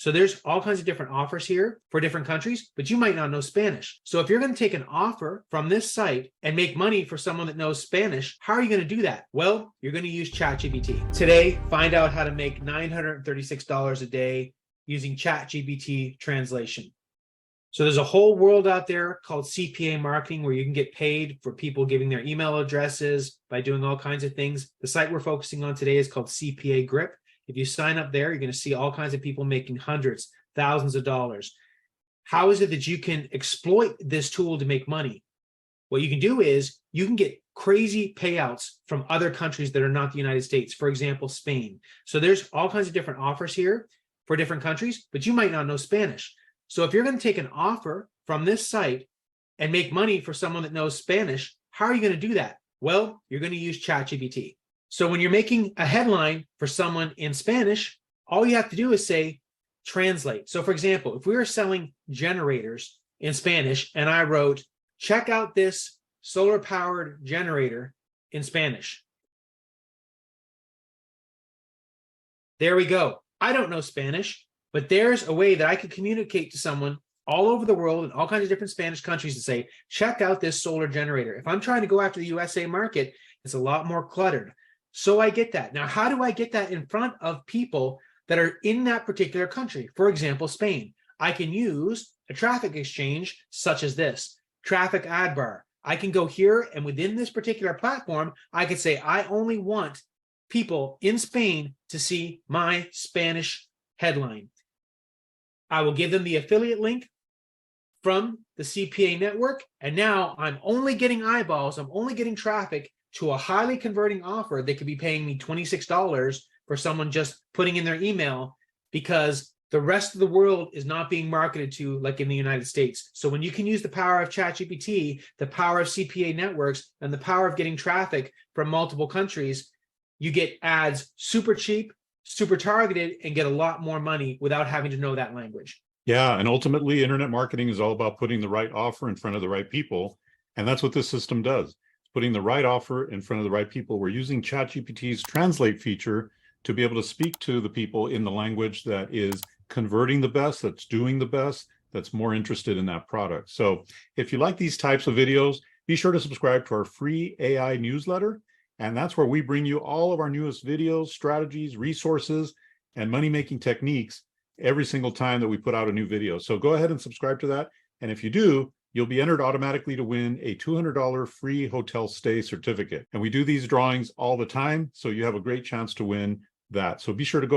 So there's all kinds of different offers here for different countries, but you might not know Spanish. So if you're going to take an offer from this site and make money for someone that knows Spanish, how are you going to do that? Well, you're going to use ChatGPT. Today, find out how to make $936 a day using ChatGPT translation. So there's a whole world out there called CPA marketing where you can get paid for people giving their email addresses by doing all kinds of things. The site we're focusing on today is called CPA Grip. If you sign up there, you're going to see all kinds of people making hundreds, thousands of dollars. How is it that you can exploit this tool to make money? What you can do is you can get crazy payouts from other countries that are not the United States. For example, Spain. So there's all kinds of different offers here for different countries, but you might not know Spanish. So if you're going to take an offer from this site and make money for someone that knows Spanish, how are you going to do that? Well, you're going to use ChatGPT. So when you're making a headline for someone in Spanish, all you have to do is say, translate. So for example, if we were selling generators in Spanish and I wrote, check out this solar powered generator in Spanish. There we go. I don't know Spanish, but there's a way that I could communicate to someone all over the world in all kinds of different Spanish countries and say, check out this solar generator. If I'm trying to go after the USA market, it's a lot more cluttered. So I get that. Now, how do I get that in front of people that are in that particular country? For example, Spain. I can use a traffic exchange such as this, traffic ad bar. I can go here and within this particular platform, I could say, I only want people in Spain to see my Spanish headline. I will give them the affiliate link from the CPA network. And now I'm only getting eyeballs. I'm only getting traffic to a highly converting offer. They could be paying me $26 for someone just putting in their email because the rest of the world is not being marketed to like in the United States. So when you can use the power of ChatGPT, the power of CPA networks, and the power of getting traffic from multiple countries, you get ads super cheap, super targeted, and get a lot more money without having to know that language. Yeah, and ultimately, internet marketing is all about putting the right offer in front of the right people. And that's what this system does. It's putting the right offer in front of the right people. We're using ChatGPT's translate feature to be able to speak to the people in the language that is converting the best, that's doing the best, that's more interested in that product. So if you like these types of videos, be sure to subscribe to our free AI newsletter. And that's where we bring you all of our newest videos, strategies, resources, and money-making techniques every single time that we put out a new video. So go ahead and subscribe to that. And if you do, you'll be entered automatically to win a $200 free hotel stay certificate. And we do these drawings all the time, so you have a great chance to win that. So be sure to go